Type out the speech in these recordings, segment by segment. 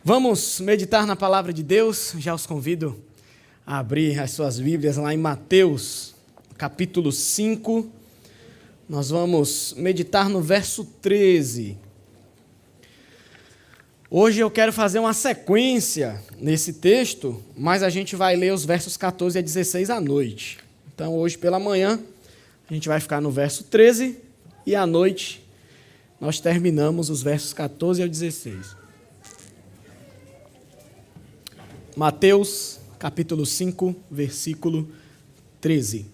Vamos meditar na palavra de Deus. Já os convido a abrir as suas Bíblias lá em Mateus, capítulo 5. Nós vamos meditar no verso 13. Hoje eu quero fazer uma sequência nesse texto, mas a gente vai ler os versos 14 a 16 à noite. Então, hoje pela manhã, a gente vai ficar no verso 13 e à noite nós terminamos os versos 14 ao 16. Mateus, capítulo 5, versículo 13.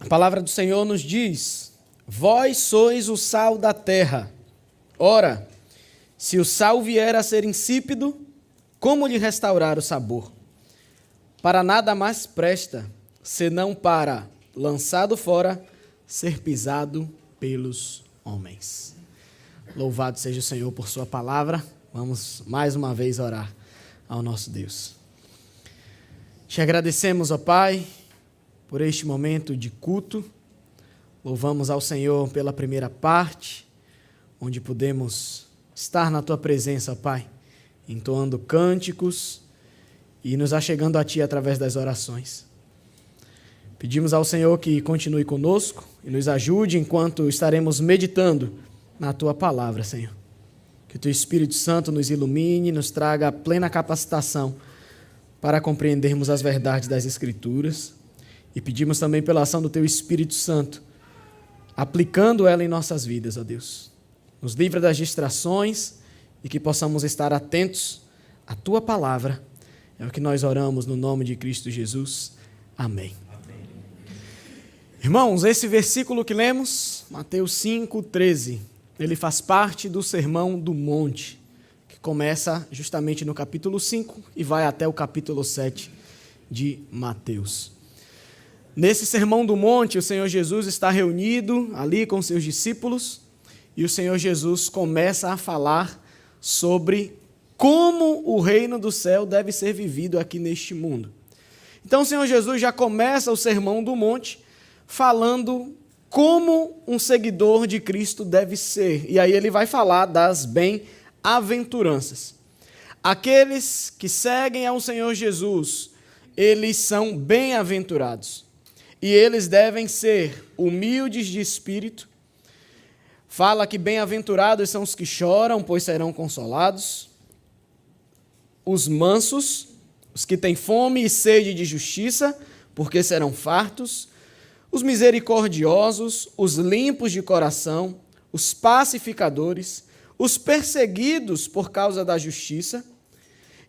A palavra do Senhor nos diz: Vós sois o sal da terra. Ora, se o sal vier a ser insípido, como lhe restaurar o sabor? Para nada mais presta, senão para, lançado fora, ser pisado pelos homens. Louvado seja o Senhor por sua palavra. Vamos mais uma vez orar ao nosso Deus. Te agradecemos, ó Pai, por este momento de culto. Louvamos ao Senhor pela primeira parte, onde pudemos estar na Tua presença, ó Pai, entoando cânticos e nos achegando a Ti através das orações. Pedimos ao Senhor que continue conosco e nos ajude enquanto estaremos meditando na Tua palavra, Senhor. Que o Teu Espírito Santo nos ilumine, nos traga a plena capacitação para compreendermos as verdades das Escrituras. E pedimos também pela ação do Teu Espírito Santo, aplicando ela em nossas vidas, ó Deus. Nos livra das distrações e que possamos estar atentos à Tua palavra. É o que nós oramos no nome de Cristo Jesus. Amém. Irmãos, esse versículo que lemos, Mateus 5, 13, ele faz parte do Sermão do Monte, que começa justamente no capítulo 5 e vai até o capítulo 7 de Mateus. Nesse Sermão do Monte, o Senhor Jesus está reunido ali com seus discípulos e o Senhor Jesus começa a falar sobre como o reino do céu deve ser vivido aqui neste mundo. Então o Senhor Jesus já começa o Sermão do Monte falando como um seguidor de Cristo deve ser. E aí ele vai falar das bem-aventuranças. Aqueles que seguem ao Senhor Jesus, eles são bem-aventurados. E eles devem ser humildes de espírito. Fala que bem-aventurados são os que choram, pois serão consolados. Os mansos, os que têm fome e sede de justiça, porque serão fartos. Os misericordiosos, os limpos de coração, os pacificadores, os perseguidos por causa da justiça.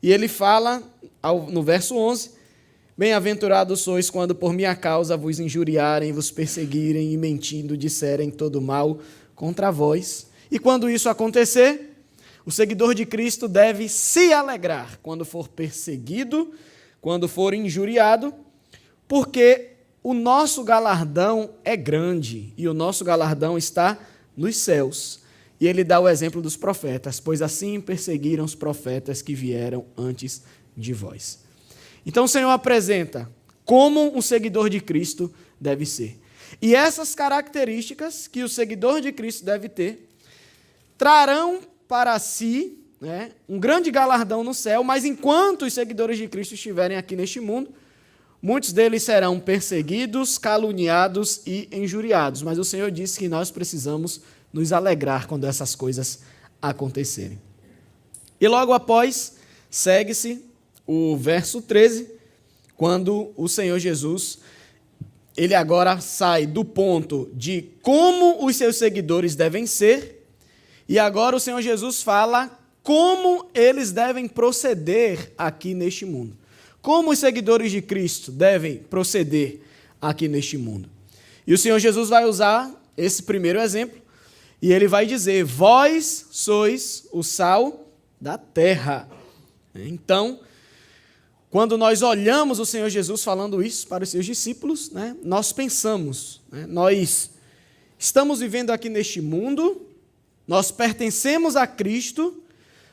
E ele fala, no verso 11, Bem-aventurados sois quando por minha causa vos injuriarem, vos perseguirem e mentindo disserem todo mal contra vós. E quando isso acontecer, o seguidor de Cristo deve se alegrar quando for perseguido, quando for injuriado, porque o nosso galardão é grande e o nosso galardão está nos céus. E ele dá o exemplo dos profetas, pois assim perseguiram os profetas que vieram antes de vós. Então o Senhor apresenta como um seguidor de Cristo deve ser. E essas características que o seguidor de Cristo deve ter, trarão para si, um grande galardão no céu, mas enquanto os seguidores de Cristo estiverem aqui neste mundo, muitos deles serão perseguidos, caluniados e injuriados. Mas o Senhor disse que nós precisamos nos alegrar quando essas coisas acontecerem. E logo após, segue-se o verso 13, quando o Senhor Jesus, ele agora sai do ponto de como os seus seguidores devem ser, e agora o Senhor Jesus fala como eles devem proceder aqui neste mundo. Como os seguidores de Cristo devem proceder aqui neste mundo. E o Senhor Jesus vai usar esse primeiro exemplo, e ele vai dizer, vós sois o sal da terra. Então, quando nós olhamos o Senhor Jesus falando isso para os seus discípulos, nós pensamos, nós estamos vivendo aqui neste mundo, nós pertencemos a Cristo,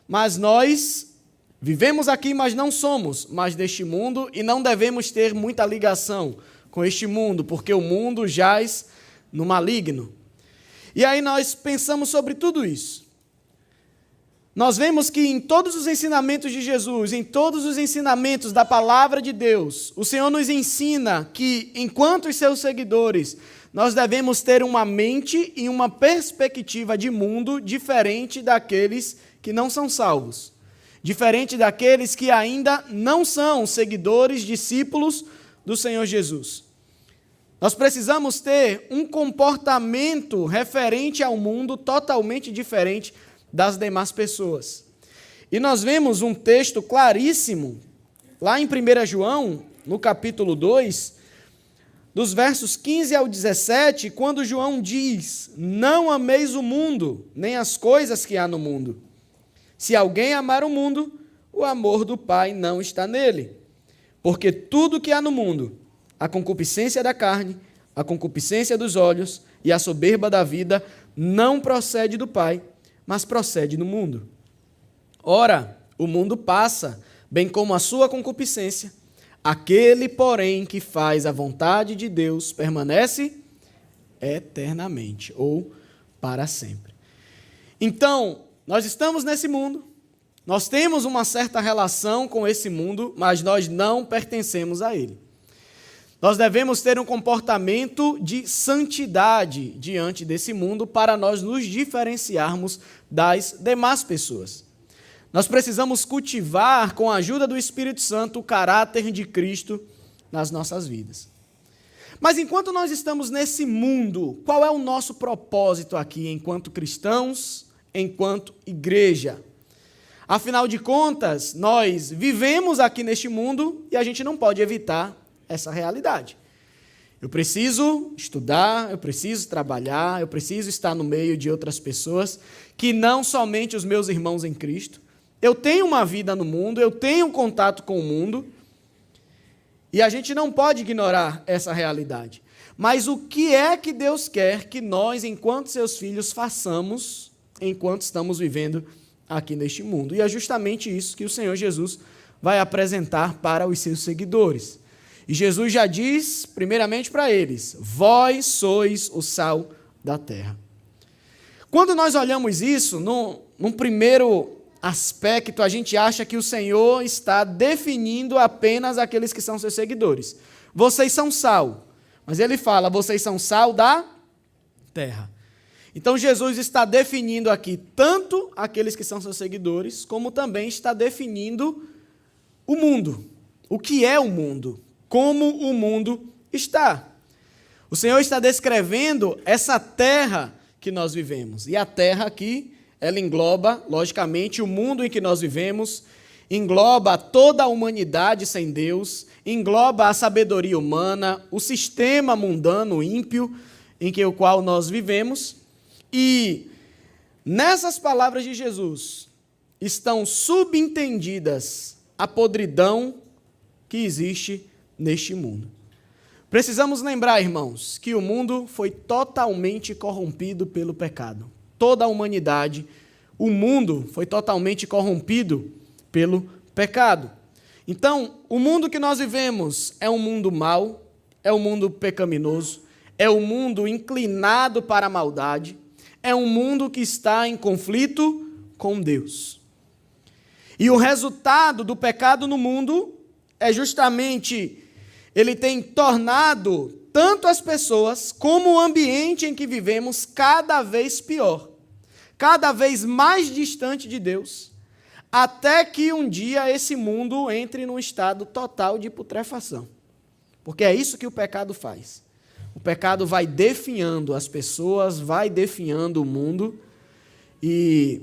mas nós vivemos aqui, mas não somos mais deste mundo e não devemos ter muita ligação com este mundo, porque o mundo jaz no maligno. E aí nós pensamos sobre tudo isso. Nós vemos que em todos os ensinamentos de Jesus, em todos os ensinamentos da palavra de Deus, o Senhor nos ensina que, enquanto os seus seguidores, nós devemos ter uma mente e uma perspectiva de mundo diferente daqueles que não são salvos, diferente daqueles que ainda não são seguidores, discípulos do Senhor Jesus. Nós precisamos ter um comportamento referente ao mundo totalmente diferente das demais pessoas. E nós vemos um texto claríssimo, lá em 1 João, no capítulo 2, dos versos 15 ao 17, quando João diz: não ameis o mundo, nem as coisas que há no mundo. Se alguém amar o mundo, o amor do Pai não está nele. Porque tudo que há no mundo, a concupiscência da carne, a concupiscência dos olhos e a soberba da vida, não procede do Pai, mas procede do mundo. Ora, o mundo passa, bem como a sua concupiscência. Aquele, porém, que faz a vontade de Deus permanece eternamente, ou para sempre. Então, nós estamos nesse mundo, nós temos uma certa relação com esse mundo, mas nós não pertencemos a ele. Nós devemos ter um comportamento de santidade diante desse mundo para nós nos diferenciarmos das demais pessoas. Nós precisamos cultivar, com a ajuda do Espírito Santo, o caráter de Cristo nas nossas vidas. Mas enquanto nós estamos nesse mundo, qual é o nosso propósito aqui enquanto cristãos, enquanto igreja? Afinal de contas, nós vivemos aqui neste mundo e a gente não pode evitar essa realidade. Eu preciso estudar, eu preciso trabalhar, eu preciso estar no meio de outras pessoas que não somente os meus irmãos em Cristo. Eu tenho uma vida no mundo, eu tenho contato com o mundo e a gente não pode ignorar essa realidade. Mas o que é que Deus quer que nós, enquanto seus filhos, façamos enquanto estamos vivendo aqui neste mundo? E é justamente isso que o Senhor Jesus vai apresentar para os seus seguidores. E Jesus já diz, primeiramente para eles: vós sois o sal da terra. Quando nós olhamos isso, num primeiro aspecto, a gente acha que o Senhor está definindo apenas aqueles que são seus seguidores. Vocês são sal. Mas ele fala: vocês são sal da terra. Então Jesus está definindo aqui tanto aqueles que são seus seguidores, como também está definindo o mundo. O que é o mundo? Como o mundo está. O Senhor está descrevendo essa terra que nós vivemos. E a terra aqui, ela engloba, logicamente, o mundo em que nós vivemos, engloba toda a humanidade sem Deus, engloba a sabedoria humana, o sistema mundano, ímpio, em que o qual nós vivemos. E nessas palavras de Jesus estão subentendidas a podridão que existe neste mundo. Precisamos lembrar, irmãos, que o mundo foi totalmente corrompido pelo pecado. Toda a humanidade, o mundo foi totalmente corrompido pelo pecado. Então, o mundo que nós vivemos é um mundo mau, é um mundo pecaminoso, é um mundo inclinado para a maldade, é um mundo que está em conflito com Deus. E o resultado do pecado no mundo é justamente ele tem tornado tanto as pessoas como o ambiente em que vivemos cada vez pior, cada vez mais distante de Deus, até que um dia esse mundo entre num estado total de putrefação. Porque é isso que o pecado faz. O pecado vai definhando as pessoas, vai definhando o mundo, e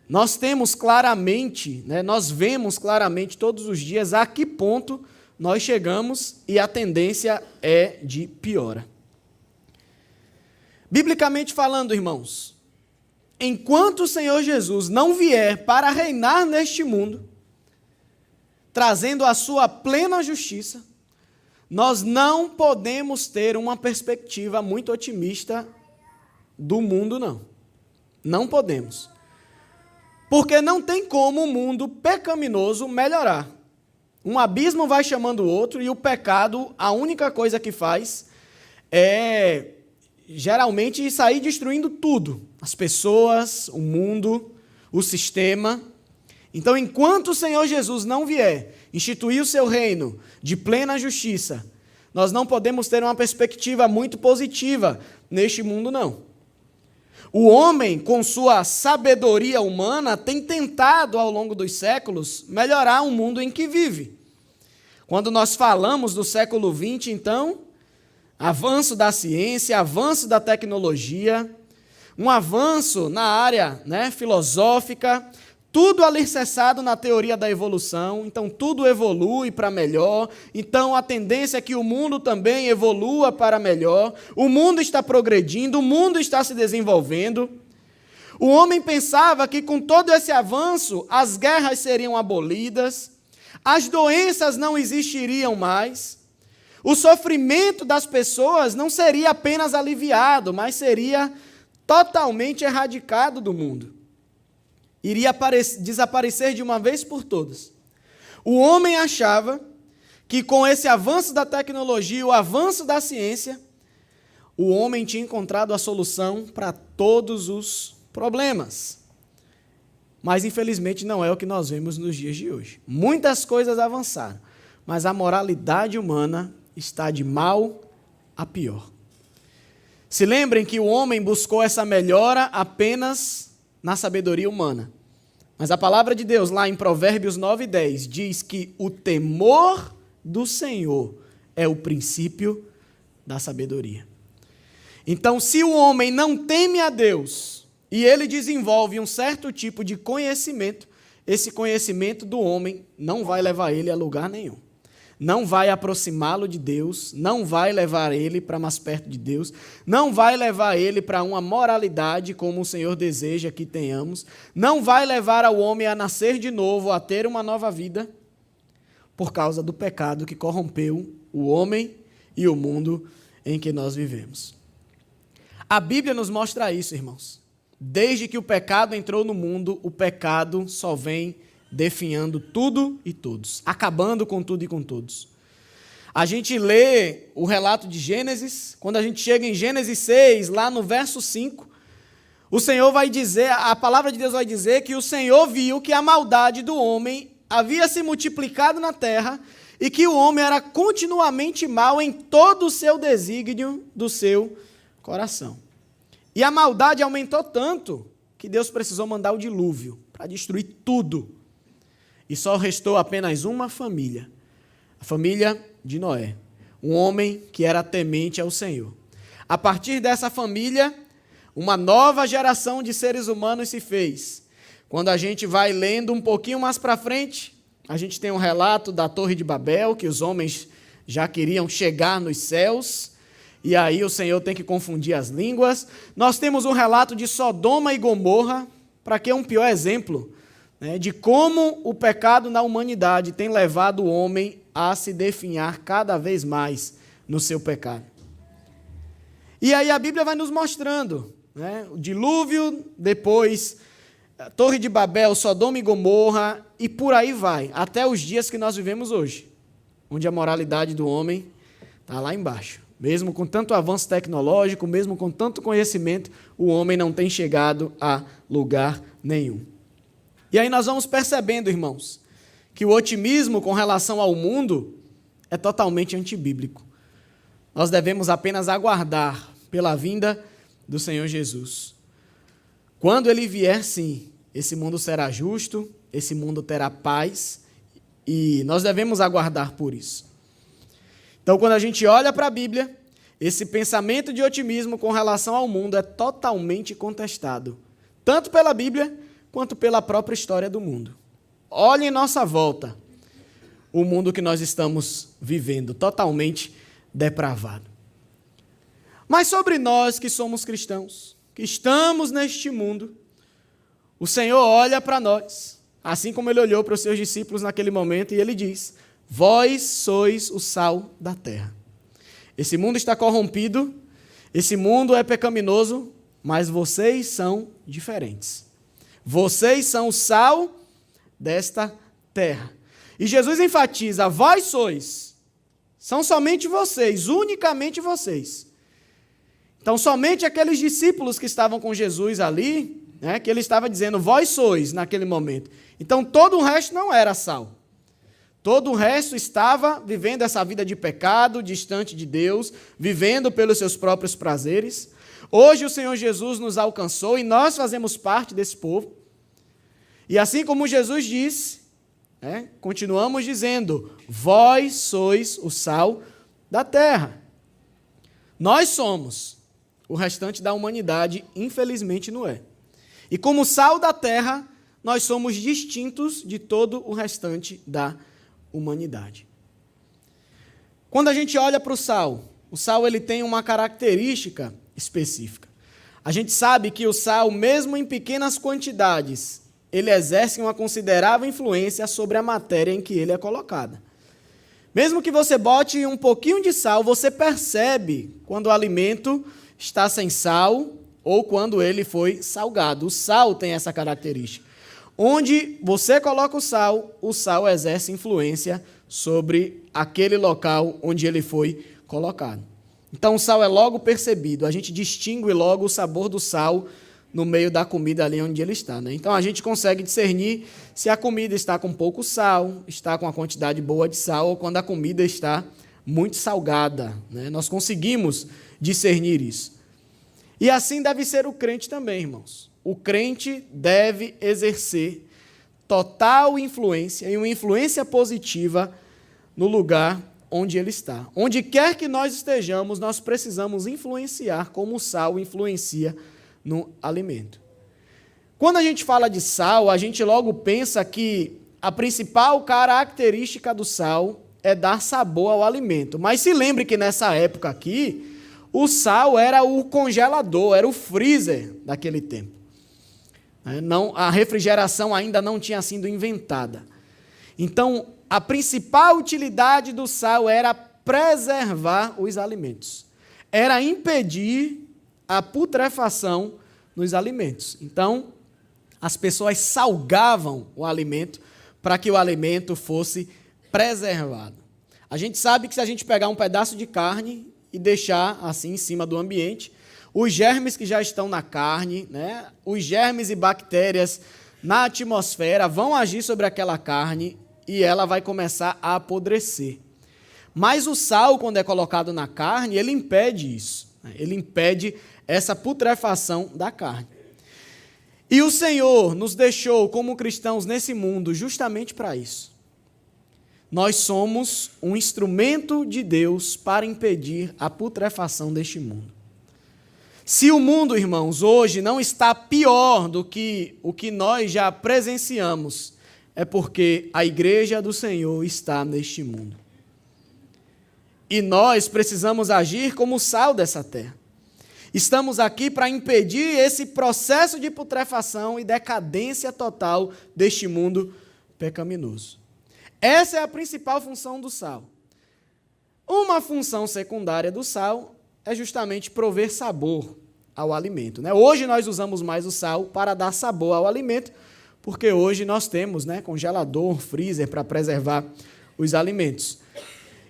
nós temos claramente, nós vemos claramente todos os dias a que ponto nós chegamos, e a tendência é de piora. Biblicamente falando, irmãos, enquanto o Senhor Jesus não vier para reinar neste mundo, trazendo a sua plena justiça, nós não podemos ter uma perspectiva muito otimista do mundo, não. Não podemos. Porque não tem como o mundo pecaminoso melhorar. Um abismo vai chamando o outro e o pecado, a única coisa que faz é geralmente sair destruindo tudo. As pessoas, o mundo, o sistema. Então, enquanto o Senhor Jesus não vier instituir o seu reino de plena justiça, nós não podemos ter uma perspectiva muito positiva neste mundo, não. O homem, com sua sabedoria humana, tem tentado, ao longo dos séculos, melhorar o mundo em que vive. Quando nós falamos do século XX, então, avanço da ciência, avanço da tecnologia, um avanço na área filosófica, tudo alicerçado na teoria da evolução, então tudo evolui para melhor, então a tendência é que o mundo também evolua para melhor, o mundo está progredindo, o mundo está se desenvolvendo. O homem pensava que com todo esse avanço, as guerras seriam abolidas, as doenças não existiriam mais, o sofrimento das pessoas não seria apenas aliviado, mas seria totalmente erradicado do mundo. Iria desaparecer de uma vez por todas. O homem achava que com esse avanço da tecnologia, o avanço da ciência, o homem tinha encontrado a solução para todos os problemas. Mas, infelizmente, não é o que nós vemos nos dias de hoje. Muitas coisas avançaram, mas a moralidade humana está de mal a pior. Se lembrem que o homem buscou essa melhora apenas na sabedoria humana. Mas a palavra de Deus, lá em Provérbios 9:10, diz que o temor do Senhor é o princípio da sabedoria. Então, se o homem não teme a Deus e ele desenvolve um certo tipo de conhecimento, esse conhecimento do homem não vai levar ele a lugar nenhum. Não vai aproximá-lo de Deus, não vai levar ele para mais perto de Deus, não vai levar ele para uma moralidade como o Senhor deseja que tenhamos, não vai levar ao homem a nascer de novo, a ter uma nova vida, por causa do pecado que corrompeu o homem e o mundo em que nós vivemos. A Bíblia nos mostra isso, irmãos. Desde que o pecado entrou no mundo, o pecado só vem definhando tudo e todos, acabando com tudo e com todos. A gente lê o relato de Gênesis, quando a gente chega em Gênesis 6, lá no verso 5, o Senhor vai dizer, a palavra de Deus vai dizer que o Senhor viu que a maldade do homem havia se multiplicado na terra e que o homem era continuamente mau em todo o seu desígnio do seu coração. E a maldade aumentou tanto que Deus precisou mandar o dilúvio para destruir tudo. E só restou apenas uma família, a família de Noé, um homem que era temente ao Senhor. A partir dessa família, uma nova geração de seres humanos se fez. Quando a gente vai lendo um pouquinho mais para frente, a gente tem um relato da Torre de Babel, que os homens já queriam chegar nos céus, e aí o Senhor tem que confundir as línguas. Nós temos um relato de Sodoma e Gomorra, para que um pior exemplo, de como o pecado na humanidade tem levado o homem a se definhar cada vez mais no seu pecado. E aí a Bíblia vai nos mostrando, o dilúvio, depois a Torre de Babel, Sodoma e Gomorra, e por aí vai, até os dias que nós vivemos hoje, onde a moralidade do homem está lá embaixo. Mesmo com tanto avanço tecnológico, mesmo com tanto conhecimento, o homem não tem chegado a lugar nenhum. E aí nós vamos percebendo, irmãos, que o otimismo com relação ao mundo é totalmente antibíblico. Nós devemos apenas aguardar pela vinda do Senhor Jesus. Quando Ele vier, sim, esse mundo será justo, esse mundo terá paz, e nós devemos aguardar por isso. Então, quando a gente olha para a Bíblia, esse pensamento de otimismo com relação ao mundo é totalmente contestado, tanto pela Bíblia quanto pela própria história do mundo. Olhe em nossa volta o mundo que nós estamos vivendo, totalmente depravado. Mas sobre nós que somos cristãos, que estamos neste mundo, o Senhor olha para nós, assim como Ele olhou para os seus discípulos naquele momento, e Ele diz: vós sois o sal da terra. Esse mundo está corrompido, esse mundo é pecaminoso, mas vocês são diferentes. Vocês são o sal desta terra. E Jesus enfatiza: vós sois, são somente vocês, unicamente vocês. Então, somente aqueles discípulos que estavam com Jesus ali, né, que ele estava dizendo, vós sois, naquele momento. Então, todo o resto não era sal. Todo o resto estava vivendo essa vida de pecado, distante de Deus, vivendo pelos seus próprios prazeres. Hoje o Senhor Jesus nos alcançou e nós fazemos parte desse povo. E assim como Jesus disse, continuamos dizendo, vós sois o sal da terra. Nós somos. O restante da humanidade, infelizmente, não é. E como sal da terra, nós somos distintos de todo o restante da humanidade. Quando a gente olha para o sal ele tem uma característica específica. A gente sabe que o sal, mesmo em pequenas quantidades, ele exerce uma considerável influência sobre a matéria em que ele é colocada. Mesmo que você bote um pouquinho de sal, você percebe quando o alimento está sem sal ou quando ele foi salgado. O sal tem essa característica. Onde você coloca o sal exerce influência sobre aquele local onde ele foi colocado. Então o sal é logo percebido, a gente distingue logo o sabor do sal no meio da comida ali onde ele está, né? Então a gente consegue discernir se a comida está com pouco sal, está com uma quantidade boa de sal, ou quando a comida está muito salgada, né? Nós conseguimos discernir isso. E assim deve ser o crente também, irmãos. O crente deve exercer total influência, e uma influência positiva no lugar onde ele está. Onde quer que nós estejamos, nós precisamos influenciar como o sal influencia no alimento. Quando a gente fala de sal, a gente logo pensa que a principal característica do sal é dar sabor ao alimento. Mas se lembre que nessa época aqui, o sal era o congelador, era o freezer daquele tempo. Não, a refrigeração ainda não tinha sido inventada. Então, a principal utilidade do sal era preservar os alimentos. Era impedir a putrefação nos alimentos. Então, as pessoas salgavam o alimento para que o alimento fosse preservado. A gente sabe que se a gente pegar um pedaço de carne e deixar assim em cima do ambiente, os germes que já estão na carne, né, os germes e bactérias na atmosfera vão agir sobre aquela carne e ela vai começar a apodrecer. Mas o sal, quando é colocado na carne, ele impede isso. Ele impede essa putrefação da carne. E o Senhor nos deixou como cristãos nesse mundo justamente para isso. Nós somos um instrumento de Deus para impedir a putrefação deste mundo. Se o mundo, irmãos, hoje não está pior do que o que nós já presenciamos, é porque a igreja do Senhor está neste mundo. E nós precisamos agir como o sal dessa terra. Estamos aqui para impedir esse processo de putrefação e decadência total deste mundo pecaminoso. Essa é a principal função do sal. Uma função secundária do sal é justamente prover sabor ao alimento, né? Hoje nós usamos mais o sal para dar sabor ao alimento, porque hoje nós temos, né, congelador, freezer para preservar os alimentos.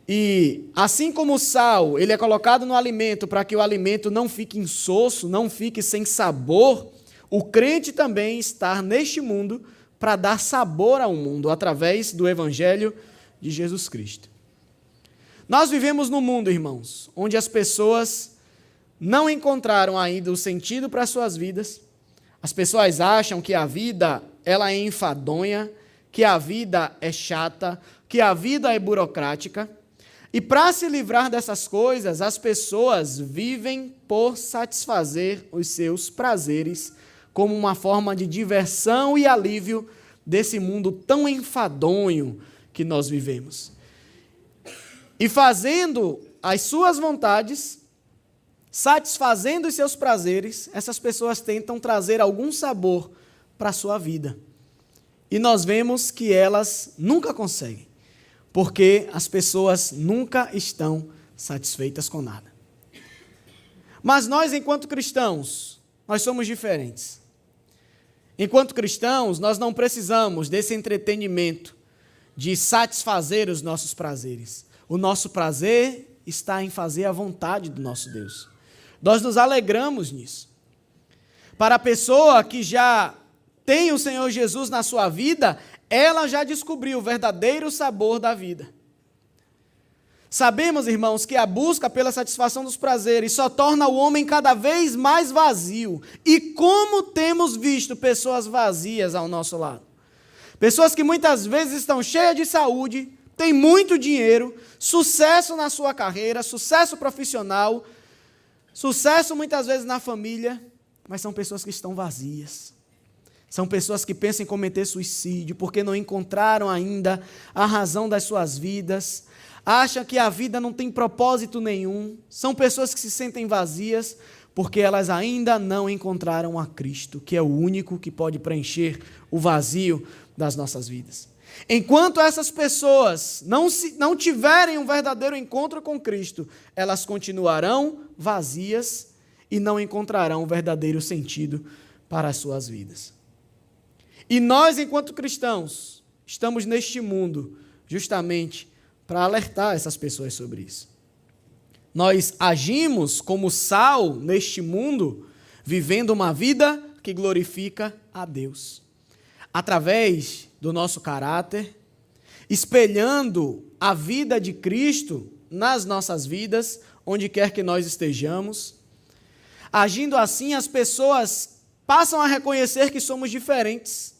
E assim como o sal, ele é colocado no alimento para que o alimento não fique insosso, não fique sem sabor, o crente também está neste mundo para dar sabor ao mundo através do Evangelho de Jesus Cristo. Nós vivemos num mundo, irmãos, onde as pessoas não encontraram ainda o sentido para as suas vidas. As pessoas acham que a vida ela é enfadonha, que a vida é chata, que a vida é burocrática. E para se livrar dessas coisas, as pessoas vivem por satisfazer os seus prazeres como uma forma de diversão e alívio desse mundo tão enfadonho que nós vivemos. E fazendo as suas vontades, satisfazendo os seus prazeres, essas pessoas tentam trazer algum sabor para a sua vida. E nós vemos que elas nunca conseguem, porque as pessoas nunca estão satisfeitas com nada. Mas nós, enquanto cristãos, nós somos diferentes. Enquanto cristãos, nós não precisamos desse entretenimento de satisfazer os nossos prazeres. O nosso prazer está em fazer a vontade do nosso Deus. Nós nos alegramos nisso. Para a pessoa que já tem o Senhor Jesus na sua vida, ela já descobriu o verdadeiro sabor da vida. Sabemos, irmãos, que a busca pela satisfação dos prazeres só torna o homem cada vez mais vazio. E como temos visto pessoas vazias ao nosso lado? Pessoas que muitas vezes estão cheias de saúde, têm muito dinheiro, sucesso na sua carreira, sucesso profissional, sucesso muitas vezes na família, mas são pessoas que estão vazias. São pessoas que pensam em cometer suicídio porque não encontraram ainda a razão das suas vidas, acham que a vida não tem propósito nenhum. São pessoas que se sentem vazias porque elas ainda não encontraram a Cristo, que é o único que pode preencher o vazio das nossas vidas. Enquanto essas pessoas não tiverem um verdadeiro encontro com Cristo, elas continuarão vazias e não encontrarão o verdadeiro sentido para as suas vidas. E nós, enquanto cristãos, estamos neste mundo justamente para alertar essas pessoas sobre isso. Nós agimos como sal neste mundo, vivendo uma vida que glorifica a Deus. Através do nosso caráter, espelhando a vida de Cristo nas nossas vidas, onde quer que nós estejamos. Agindo assim, as pessoas passam a reconhecer que somos diferentes.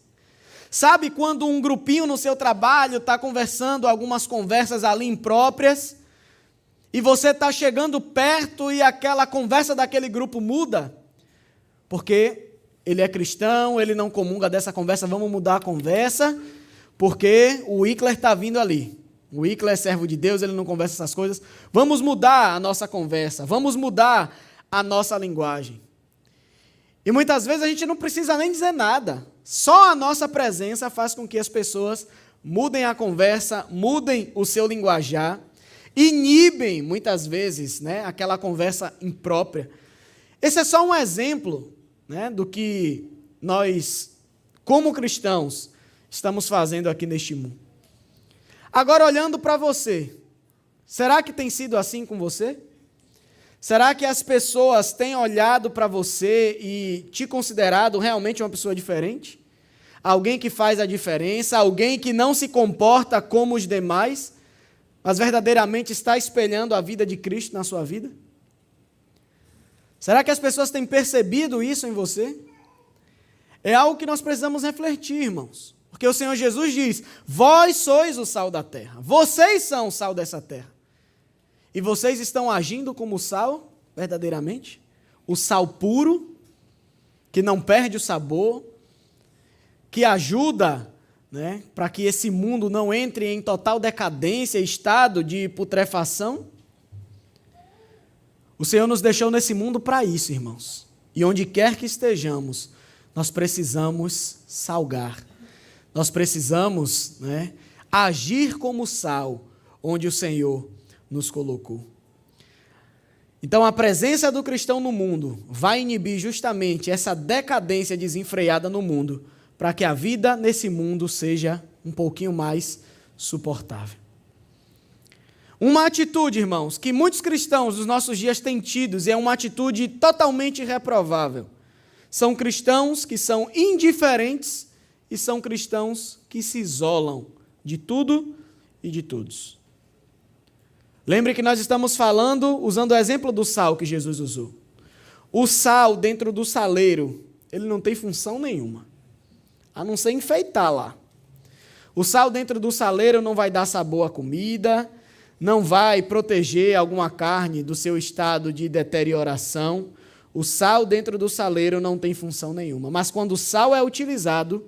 Sabe quando um grupinho no seu trabalho está conversando algumas conversas ali impróprias, e você está chegando perto e aquela conversa daquele grupo muda? Porque ele é cristão, ele não comunga dessa conversa, vamos mudar a conversa, porque o Wickler está vindo ali. O Wickler é servo de Deus, ele não conversa essas coisas. Vamos mudar a nossa conversa, vamos mudar a nossa linguagem. E muitas vezes a gente não precisa nem dizer nada. Só a nossa presença faz com que as pessoas mudem a conversa, mudem o seu linguajar, inibem muitas vezes, né, aquela conversa imprópria. Esse é só um exemplo, né, do que nós, como cristãos, estamos fazendo aqui neste mundo. Agora, olhando para você, será que tem sido assim com você? Será que as pessoas têm olhado para você e te considerado realmente uma pessoa diferente? Alguém que faz a diferença, alguém que não se comporta como os demais, mas verdadeiramente está espelhando a vida de Cristo na sua vida? Será que as pessoas têm percebido isso em você? É algo que nós precisamos refletir, irmãos. Porque o Senhor Jesus diz: vós sois o sal da terra, vocês são o sal dessa terra. E vocês estão agindo como sal, verdadeiramente? O sal puro, que não perde o sabor, que ajuda, né, para que esse mundo não entre em total decadência, estado de putrefação? O Senhor nos deixou nesse mundo para isso, irmãos. E onde quer que estejamos, nós precisamos salgar. Nós precisamos, né, agir como sal, onde o Senhor nos colocou. Então, a presença do cristão no mundo vai inibir justamente essa decadência desenfreada no mundo, para que a vida nesse mundo seja um pouquinho mais suportável. Uma atitude, irmãos, que muitos cristãos dos nossos dias têm tido, e é uma atitude totalmente reprovável. São cristãos que são indiferentes e são cristãos que se isolam de tudo e de todos. Lembre que nós estamos falando, usando o exemplo do sal que Jesus usou. O sal dentro do saleiro, ele não tem função nenhuma, a não ser enfeitar lá. O sal dentro do saleiro não vai dar sabor à comida, não vai proteger alguma carne do seu estado de deterioração. O sal dentro do saleiro não tem função nenhuma. Mas quando o sal é utilizado,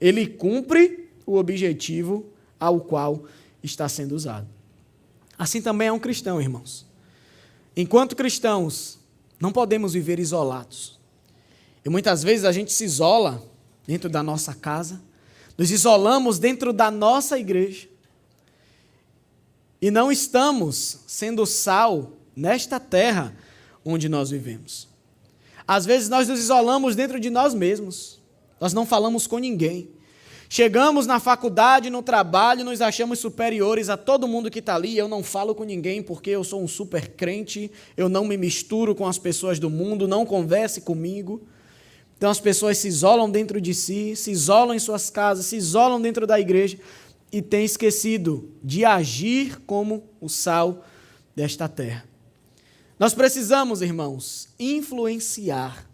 ele cumpre o objetivo ao qual está sendo usado. Assim também é um cristão, irmãos. Enquanto cristãos, não podemos viver isolados. E muitas vezes a gente se isola dentro da nossa casa, nos isolamos dentro da nossa igreja, e não estamos sendo sal nesta terra onde nós vivemos. Às vezes nós nos isolamos dentro de nós mesmos, nós não falamos com ninguém. Chegamos na faculdade, no trabalho, nos achamos superiores a todo mundo que está ali. Eu não falo com ninguém porque eu sou um super crente, eu não me misturo com as pessoas do mundo, não converse comigo. Então as pessoas se isolam dentro de si, se isolam em suas casas, se isolam dentro da igreja e têm esquecido de agir como o sal desta terra. Nós precisamos, irmãos, influenciar.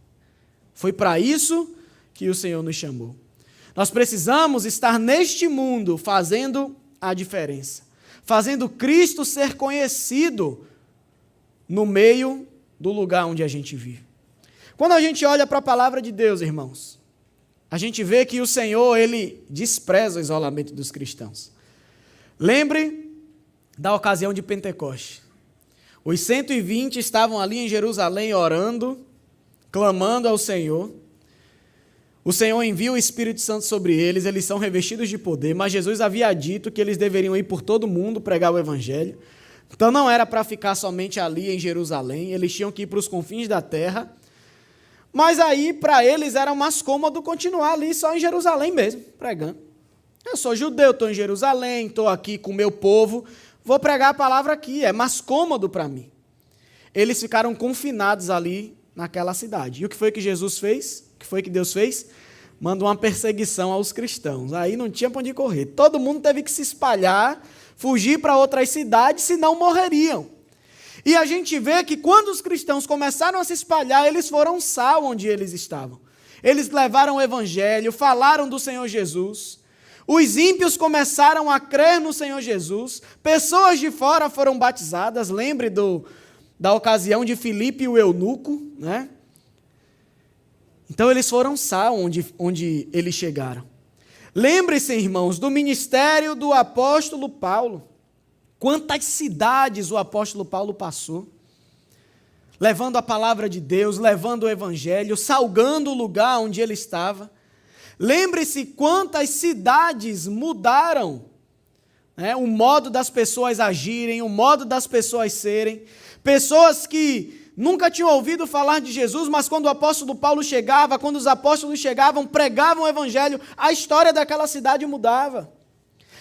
Foi para isso que o Senhor nos chamou. Nós precisamos estar neste mundo fazendo a diferença, fazendo Cristo ser conhecido no meio do lugar onde a gente vive. Quando a gente olha para a palavra de Deus, irmãos, a gente vê que o Senhor, Ele despreza o isolamento dos cristãos. Lembre da ocasião de Pentecostes. Os 120 estavam ali em Jerusalém orando, clamando ao Senhor. O Senhor envia o Espírito Santo sobre eles, eles são revestidos de poder, mas Jesus havia dito que eles deveriam ir por todo mundo pregar o Evangelho. Então não era para ficar somente ali em Jerusalém, eles tinham que ir para os confins da terra. Mas aí, para eles, era mais cômodo continuar ali só em Jerusalém mesmo, pregando. Eu sou judeu, estou em Jerusalém, estou aqui com o meu povo, vou pregar a palavra aqui, é mais cômodo para mim. Eles ficaram confinados ali naquela cidade. E o que foi que Jesus fez? O que foi que Deus fez? Mandou uma perseguição aos cristãos. Aí não tinha para onde correr. Todo mundo teve que se espalhar, fugir para outras cidades, senão morreriam. E a gente vê que quando os cristãos começaram a se espalhar, eles foram sal onde eles estavam. Eles levaram o Evangelho, falaram do Senhor Jesus. Os ímpios começaram a crer no Senhor Jesus. Pessoas de fora foram batizadas. Lembre da ocasião de Filipe e o eunuco, né? Então eles foram sal onde eles chegaram. Lembre-se, irmãos, do ministério do apóstolo Paulo. Quantas cidades o apóstolo Paulo passou, levando a palavra de Deus, levando o evangelho, salgando o lugar onde ele estava. Lembre-se quantas cidades mudaram, né, o modo das pessoas agirem, o modo das pessoas serem. Pessoas que nunca tinham ouvido falar de Jesus, mas quando o apóstolo Paulo chegava, quando os apóstolos chegavam, pregavam o evangelho, a história daquela cidade mudava.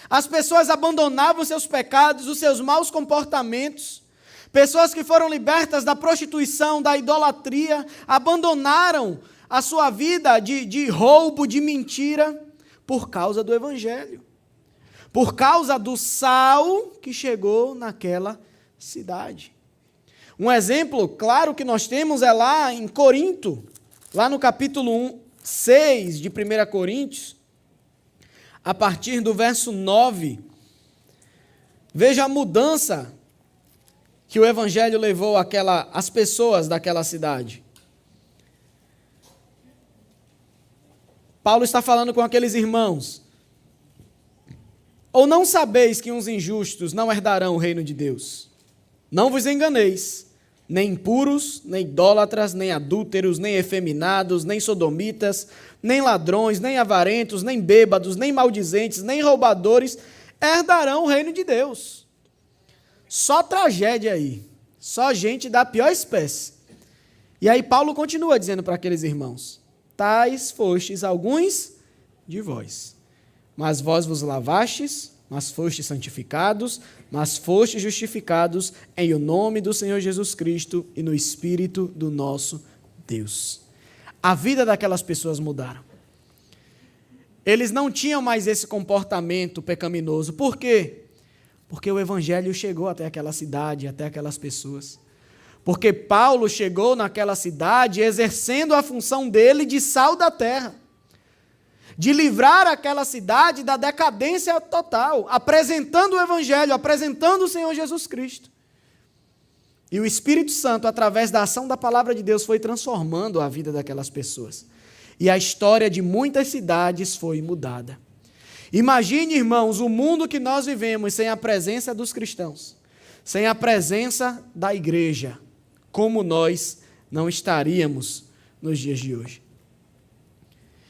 As pessoas abandonavam seus pecados, os seus maus comportamentos. Pessoas que foram libertas da prostituição, da idolatria, abandonaram a sua vida de roubo, de mentira, por causa do evangelho. Por causa do sal que chegou naquela cidade. Um exemplo claro que nós temos é lá em Corinto, lá no capítulo 6 de 1 Coríntios, a partir do verso 9. Veja a mudança que o evangelho levou as pessoas daquela cidade. Paulo está falando com aqueles irmãos. Ou não sabeis que uns injustos não herdarão o reino de Deus? Não vos enganeis, nem impuros, nem idólatras, nem adúlteros, nem efeminados, nem sodomitas, nem ladrões, nem avarentos, nem bêbados, nem maldizentes, nem roubadores herdarão o reino de Deus. Só tragédia aí, só gente da pior espécie. E aí Paulo continua dizendo para aqueles irmãos: tais fostes alguns de vós, mas vós vos lavastes, mas fostes santificados, mas fostes justificados em o nome do Senhor Jesus Cristo e no Espírito do nosso Deus. A vida daquelas pessoas mudaram. Eles não tinham mais esse comportamento pecaminoso. Por quê? Porque o evangelho chegou até aquela cidade, até aquelas pessoas. Porque Paulo chegou naquela cidade exercendo a função dele de sal da terra, de livrar aquela cidade da decadência total, apresentando o evangelho, apresentando o Senhor Jesus Cristo. E o Espírito Santo, através da ação da palavra de Deus, foi transformando a vida daquelas pessoas. E a história de muitas cidades foi mudada. Imagine, irmãos, o mundo que nós vivemos sem a presença dos cristãos, sem a presença da igreja, como nós não estaríamos nos dias de hoje.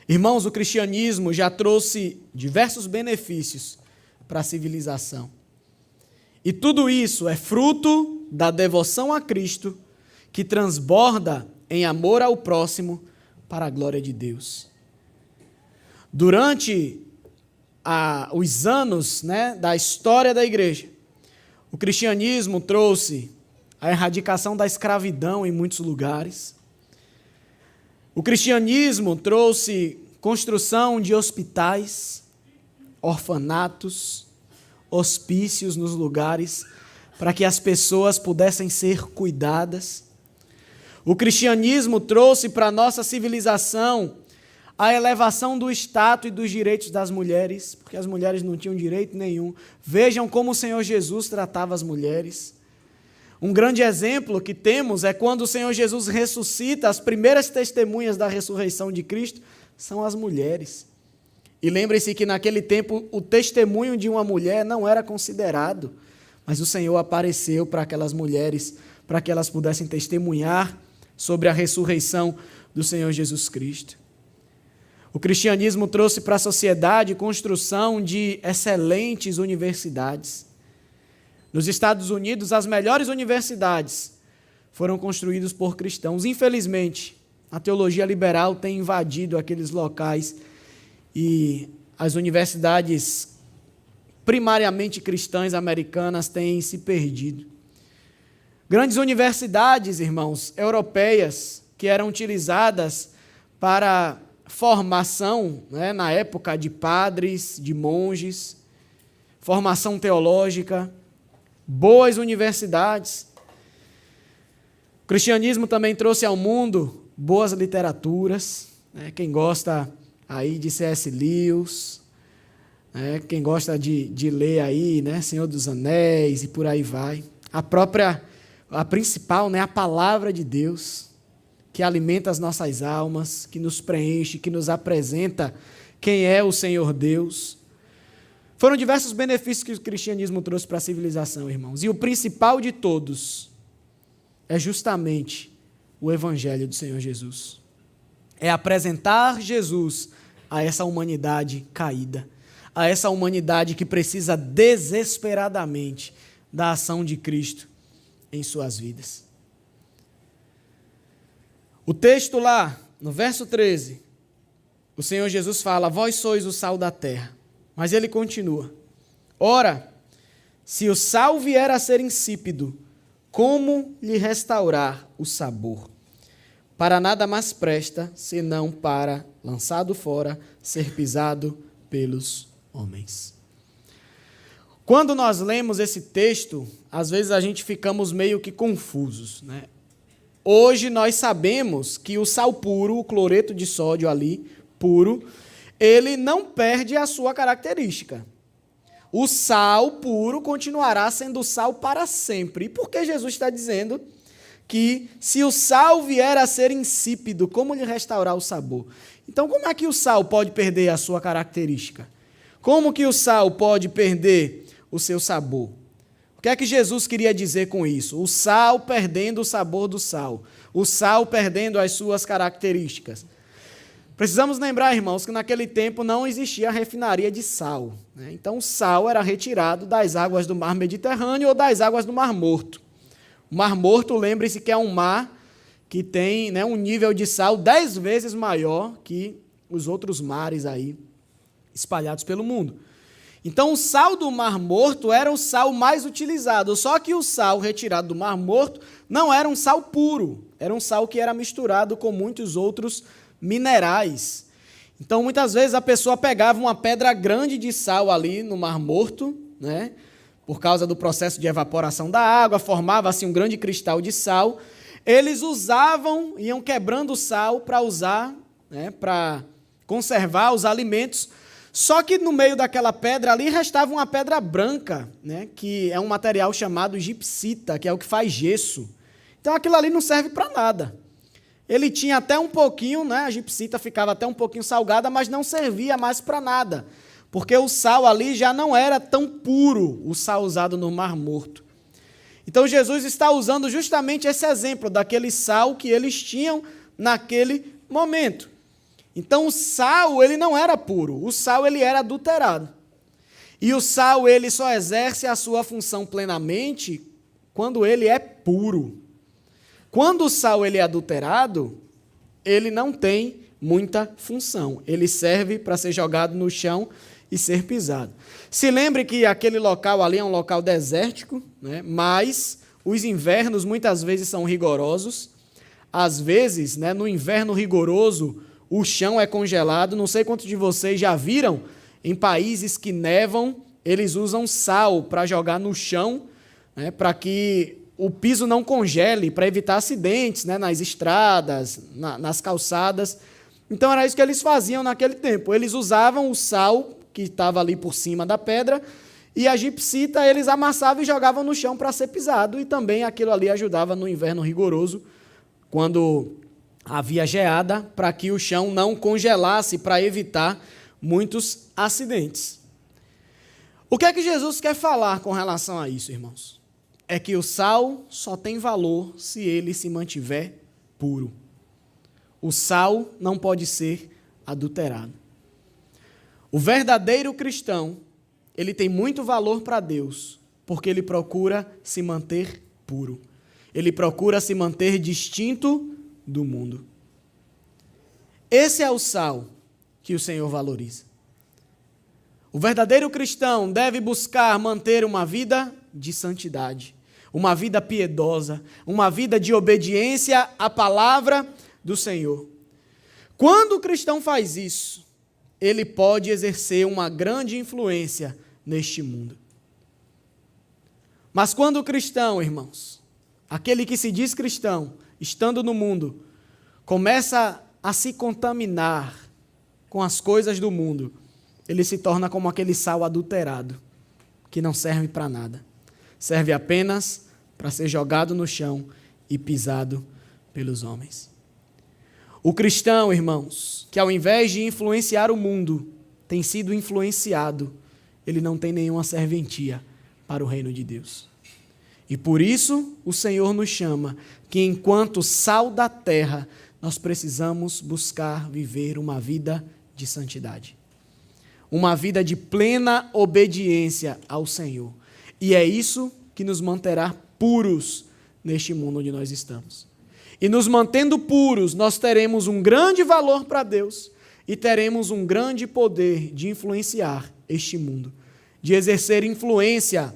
Irmãos, o cristianismo já trouxe diversos benefícios para a civilização. E tudo isso é fruto da devoção a Cristo, que transborda em amor ao próximo para a glória de Deus. Durante os anos, né, da história da igreja, o cristianismo trouxe a erradicação da escravidão em muitos lugares. O cristianismo trouxe construção de hospitais, orfanatos, hospícios nos lugares para que as pessoas pudessem ser cuidadas. O cristianismo trouxe para a nossa civilização a elevação do status e dos direitos das mulheres, porque as mulheres não tinham direito nenhum. Vejam como o Senhor Jesus tratava as mulheres. Um grande exemplo que temos é quando o Senhor Jesus ressuscita, as primeiras testemunhas da ressurreição de Cristo são as mulheres. E lembre-se que naquele tempo o testemunho de uma mulher não era considerado, mas o Senhor apareceu para aquelas mulheres, para que elas pudessem testemunhar sobre a ressurreição do Senhor Jesus Cristo. O cristianismo trouxe para a sociedade construção de excelentes universidades. Nos Estados Unidos, as melhores universidades foram construídas por cristãos. Infelizmente, a teologia liberal tem invadido aqueles locais e as universidades primariamente cristãs americanas têm se perdido. Grandes universidades, irmãos, europeias, que eram utilizadas para formação, né, na época de padres, de monges, formação teológica, boas universidades. O cristianismo também trouxe ao mundo boas literaturas, né, quem gosta aí de C.S. Lewis, né, quem gosta de ler aí, né, Senhor dos Anéis e por aí vai. A principal, né, a palavra de Deus, que alimenta as nossas almas, que nos preenche, que nos apresenta quem é o Senhor Deus. Foram diversos benefícios que o cristianismo trouxe para a civilização, irmãos. E o principal de todos é justamente o Evangelho do Senhor Jesus. É apresentar Jesus a essa humanidade caída, a essa humanidade que precisa desesperadamente da ação de Cristo em suas vidas. O texto lá, no verso 13, o Senhor Jesus fala: vós sois o sal da terra. Mas ele continua: ora, se o sal vier a ser insípido, como lhe restaurar o sabor? Para nada mais presta, senão para, lançado fora, ser pisado pelos homens. Quando nós lemos esse texto, às vezes a gente ficamos meio que confusos, né? Hoje nós sabemos que o sal puro, o cloreto de sódio ali, puro, ele não perde a sua característica. O sal puro continuará sendo sal para sempre. E por que Jesus está dizendo que se o sal vier a ser insípido, como lhe restaurar o sabor? Então, como é que o sal pode perder a sua característica? Como que o sal pode perder o seu sabor? O que é que Jesus queria dizer com isso? O sal perdendo o sabor do sal. O sal perdendo as suas características. Precisamos lembrar, irmãos, que naquele tempo não existia refinaria de sal, né? Então o sal era retirado das águas do mar Mediterrâneo ou das águas do Mar Morto. O Mar Morto, lembre-se que é um mar que tem, né, um nível de sal 10 vezes maior que os outros mares aí espalhados pelo mundo. Então, o sal do Mar Morto era o sal mais utilizado, só que o sal retirado do Mar Morto não era um sal puro, era um sal que era misturado com muitos outros minerais. Então, muitas vezes a pessoa pegava uma pedra grande de sal ali no Mar Morto, né, por causa do processo de evaporação da água, formava-se um grande cristal de sal. Eles iam quebrando o sal para usar, né, para conservar os alimentos. Só que no meio daquela pedra ali restava uma pedra branca, né, que é um material chamado gipsita, que é o que faz gesso. Então aquilo ali não serve para nada. Ele tinha até um pouquinho, né, a gipsita ficava até um pouquinho salgada, mas não servia mais para nada, porque o sal ali já não era tão puro, o sal usado no Mar Morto. Então Jesus está usando justamente esse exemplo daquele sal que eles tinham naquele momento. Então o sal, ele não era puro, o sal ele era adulterado. E o sal ele só exerce a sua função plenamente quando ele é puro. Quando o sal ele é adulterado, ele não tem muita função. Ele serve para ser jogado no chão e ser pisado. Se lembre que aquele local ali é um local desértico, né? Mas os invernos muitas vezes são rigorosos. Às vezes, né, no inverno rigoroso, o chão é congelado. Não sei quantos de vocês já viram, em países que nevam, eles usam sal para jogar no chão, né, para que o piso não congele, para evitar acidentes, né, nas estradas, nas calçadas. Então era isso que eles faziam naquele tempo. Eles usavam o sal que estava ali por cima da pedra e a gipsita eles amassavam e jogavam no chão para ser pisado. E também aquilo ali ajudava no inverno rigoroso, quando havia geada, para que o chão não congelasse, para evitar muitos acidentes. O que é que Jesus quer falar com relação a isso, irmãos? É que o sal só tem valor se ele se mantiver puro. O sal não pode ser adulterado. O verdadeiro cristão, ele tem muito valor para Deus, porque ele procura se manter puro. Ele procura se manter distinto do mundo. Esse é o sal que o Senhor valoriza. O verdadeiro cristão deve buscar manter uma vida de santidade, uma vida piedosa, uma vida de obediência à palavra do Senhor. Quando o cristão faz isso, ele pode exercer uma grande influência neste mundo. Mas quando o cristão, irmãos, aquele que se diz cristão, estando no mundo, começa a se contaminar com as coisas do mundo, ele se torna como aquele sal adulterado, que não serve para nada. Serve apenas para ser jogado no chão e pisado pelos homens. O cristão, irmãos, que ao invés de influenciar o mundo, tem sido influenciado, ele não tem nenhuma serventia para o reino de Deus. E por isso o Senhor nos chama que, enquanto sal da terra, nós precisamos buscar viver uma vida de santidade. Uma vida de plena obediência ao Senhor. E é isso que nos manterá puros neste mundo onde nós estamos. E nos mantendo puros, nós teremos um grande valor para Deus e teremos um grande poder de influenciar este mundo, de exercer influência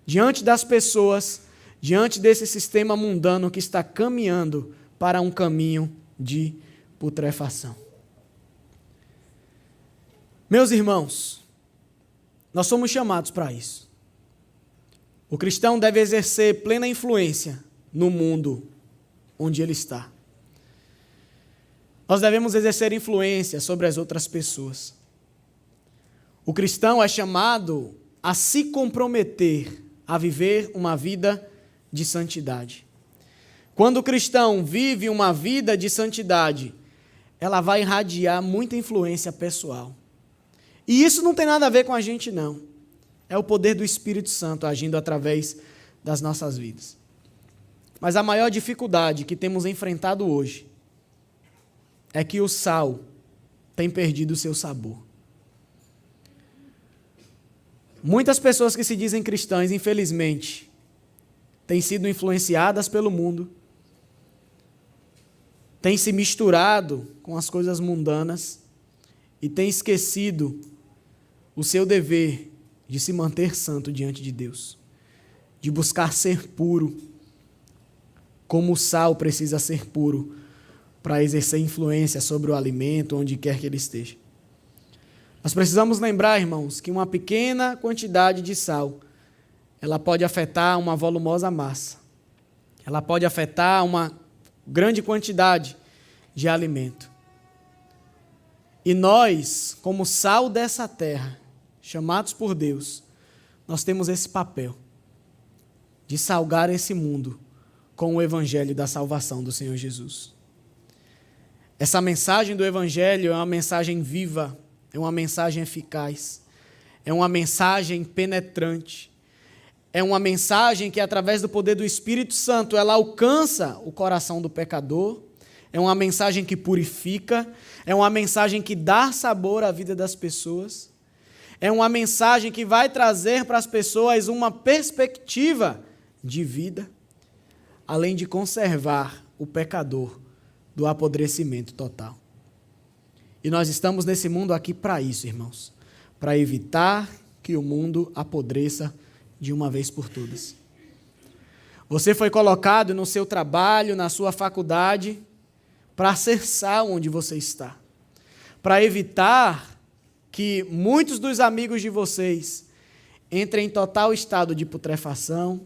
diante das pessoas, diante desse sistema mundano que está caminhando para um caminho de putrefação. Meus irmãos, nós somos chamados para isso. O cristão deve exercer plena influência no mundo onde ele está. Nós devemos exercer influência sobre as outras pessoas. O cristão é chamado a se comprometer a viver uma vida de santidade. Quando o cristão vive uma vida de santidade, ela vai irradiar muita influência pessoal. E isso não tem nada a ver com a gente, não. É o poder do Espírito Santo agindo através das nossas vidas. Mas a maior dificuldade que temos enfrentado hoje é que o sal tem perdido o seu sabor. Muitas pessoas que se dizem cristãs, infelizmente, têm sido influenciadas pelo mundo, têm se misturado com as coisas mundanas e têm esquecido o seu dever de se manter santo diante de Deus, de buscar ser puro, como o sal precisa ser puro para exercer influência sobre o alimento, onde quer que ele esteja. Nós precisamos lembrar, irmãos, que uma pequena quantidade de sal, ela pode afetar uma volumosa massa. Ela pode afetar uma grande quantidade de alimento. E nós, como sal dessa terra, chamados por Deus, nós temos esse papel de salgar esse mundo com o evangelho da salvação do Senhor Jesus. Essa mensagem do evangelho é uma mensagem viva, é uma mensagem eficaz, é uma mensagem penetrante, é uma mensagem que, através do poder do Espírito Santo, ela alcança o coração do pecador, é uma mensagem que purifica, é uma mensagem que dá sabor à vida das pessoas, é uma mensagem que vai trazer para as pessoas uma perspectiva de vida, além de conservar o pecador do apodrecimento total. E nós estamos nesse mundo aqui para isso, irmãos, para evitar que o mundo apodreça de uma vez por todas. Você foi colocado no seu trabalho, na sua faculdade, para ser sal onde você está, para evitar que muitos dos amigos de vocês entrem em total estado de putrefação,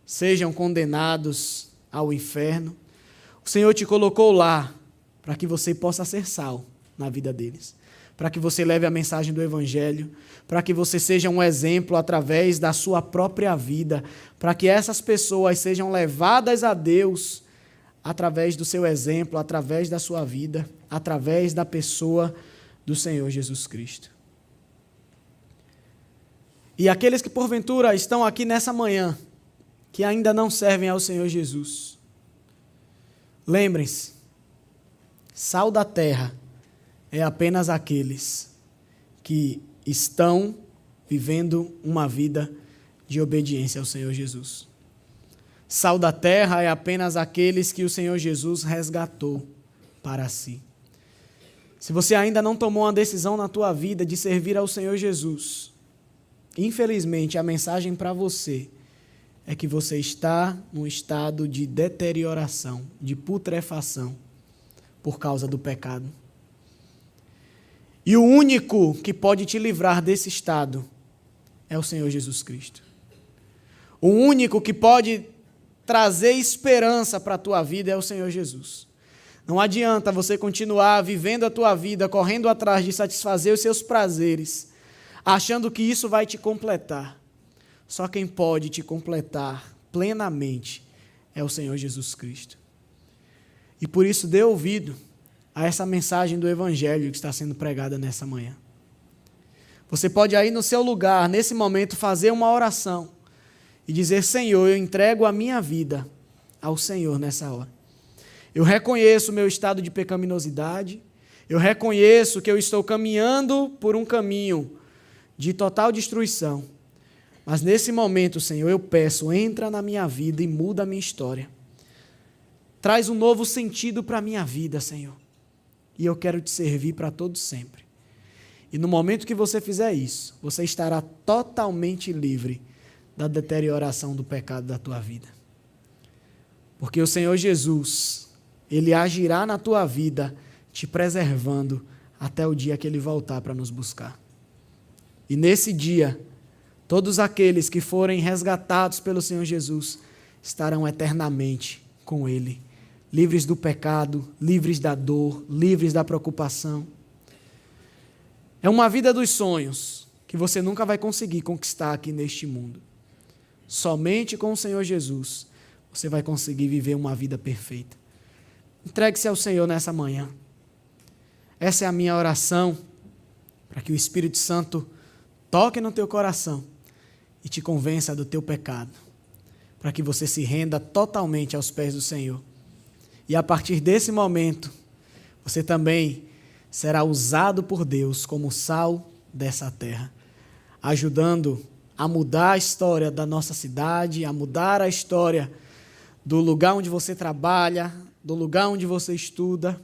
sejam condenados ao inferno. O Senhor te colocou lá para que você possa ser sal na vida deles, para que você leve a mensagem do Evangelho, para que você seja um exemplo através da sua própria vida, para que essas pessoas sejam levadas a Deus através do seu exemplo, através da sua vida, através da pessoa do Senhor Jesus Cristo. E aqueles que porventura estão aqui nessa manhã, que ainda não servem ao Senhor Jesus, lembrem-se, sal da terra é apenas aqueles que estão vivendo uma vida de obediência ao Senhor Jesus. Sal da terra é apenas aqueles que o Senhor Jesus resgatou para si. Se você ainda não tomou uma decisão na tua vida de servir ao Senhor Jesus, infelizmente a mensagem para você é que você está num estado de deterioração, de putrefação, por causa do pecado. E o único que pode te livrar desse estado é o Senhor Jesus Cristo. O único que pode trazer esperança para a tua vida é o Senhor Jesus. Não adianta você continuar vivendo a tua vida, correndo atrás de satisfazer os seus prazeres, achando que isso vai te completar. Só quem pode te completar plenamente é o Senhor Jesus Cristo. E por isso dê ouvido a essa mensagem do Evangelho que está sendo pregada nessa manhã. Você pode aí no seu lugar, nesse momento, fazer uma oração e dizer: Senhor, eu entrego a minha vida ao Senhor nessa hora. Eu reconheço o meu estado de pecaminosidade, eu reconheço que eu estou caminhando por um caminho de total destruição. Mas nesse momento, Senhor, eu peço, entra na minha vida e muda a minha história. Traz um novo sentido para a minha vida, Senhor. E eu quero te servir para todo sempre. E no momento que você fizer isso, você estará totalmente livre da deterioração do pecado da tua vida. Porque o Senhor Jesus, Ele agirá na tua vida, te preservando até o dia que Ele voltar para nos buscar. E nesse dia, todos aqueles que forem resgatados pelo Senhor Jesus estarão eternamente com Ele, livres do pecado, livres da dor, livres da preocupação. É uma vida dos sonhos que você nunca vai conseguir conquistar aqui neste mundo. Somente com o Senhor Jesus você vai conseguir viver uma vida perfeita. Entregue-se ao Senhor nessa manhã. Essa é a minha oração, para que o Espírito Santo toque no teu coração e te convença do teu pecado, para que você se renda totalmente aos pés do Senhor. E a partir desse momento, você também será usado por Deus como sal dessa terra, ajudando a mudar a história da nossa cidade, a mudar a história do lugar onde você trabalha, do lugar onde você estuda,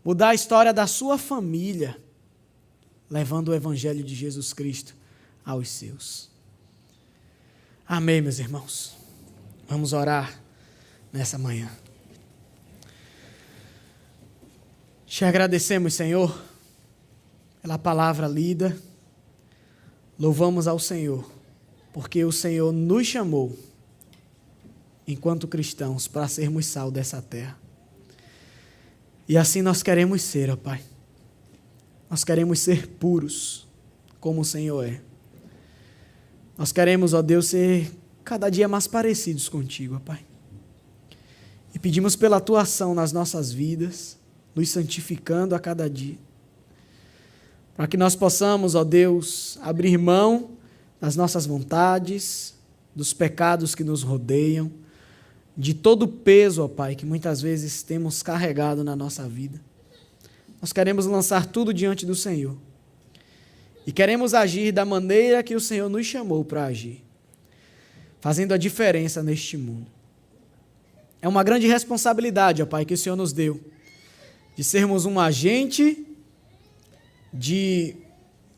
mudar a história da sua família, levando o Evangelho de Jesus Cristo aos seus. Amém, meus irmãos. Vamos orar nessa manhã. Te agradecemos, Senhor, pela palavra lida. Louvamos ao Senhor, porque o Senhor nos chamou, enquanto cristãos, para sermos sal dessa terra. E assim nós queremos ser, ó Pai. Nós queremos ser puros, como o Senhor é. Nós queremos, ó Deus, ser cada dia mais parecidos contigo, ó Pai. E pedimos pela Tua ação nas nossas vidas, nos santificando a cada dia, para que nós possamos, ó Deus, abrir mão das nossas vontades, dos pecados que nos rodeiam, de todo o peso, ó Pai, que muitas vezes temos carregado na nossa vida. Nós queremos lançar tudo diante do Senhor e queremos agir da maneira que o Senhor nos chamou para agir, fazendo a diferença neste mundo. É uma grande responsabilidade, ó Pai, que o Senhor nos deu, de sermos um agente de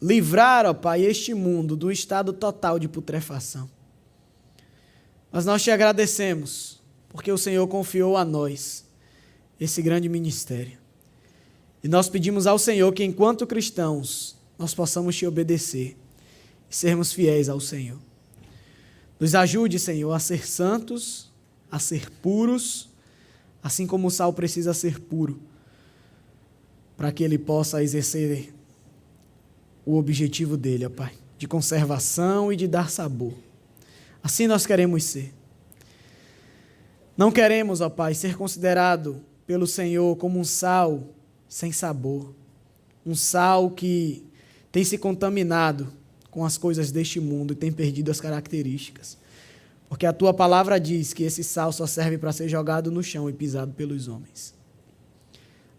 livrar, ó Pai, este mundo do estado total de putrefação. Mas nós te agradecemos, porque o Senhor confiou a nós esse grande ministério. E nós pedimos ao Senhor que, enquanto cristãos, nós possamos te obedecer e sermos fiéis ao Senhor. Nos ajude, Senhor, a ser santos, a ser puros, assim como o sal precisa ser puro, para que ele possa exercer o objetivo dele, ó Pai, de conservação e de dar sabor. Assim nós queremos ser. Não queremos, ó Pai, ser considerado pelo Senhor como um sal sem sabor, um sal que tem se contaminado com as coisas deste mundo e tem perdido as características. Porque a tua palavra diz que esse sal só serve para ser jogado no chão e pisado pelos homens.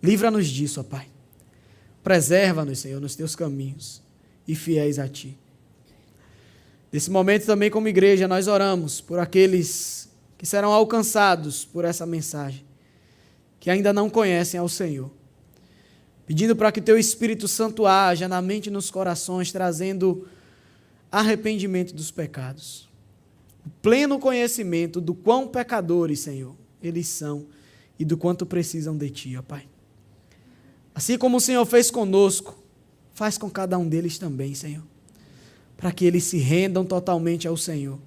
Livra-nos disso, ó Pai. Preserva-nos, Senhor, nos teus caminhos e fiéis a ti. Nesse momento também, como igreja, nós oramos por aqueles que serão alcançados por essa mensagem, que ainda não conhecem ao Senhor, pedindo para que teu Espírito Santo haja na mente e nos corações, trazendo arrependimento dos pecados, o pleno conhecimento do quão pecadores, Senhor, eles são e do quanto precisam de ti, ó Pai. Assim como o Senhor fez conosco, faz com cada um deles também, Senhor, para que eles se rendam totalmente ao Senhor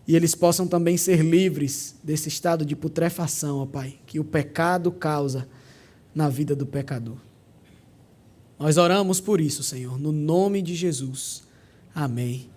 e eles possam também ser livres desse estado de putrefação, ó Pai, que o pecado causa na vida do pecador. Nós oramos por isso, Senhor, no nome de Jesus. Amém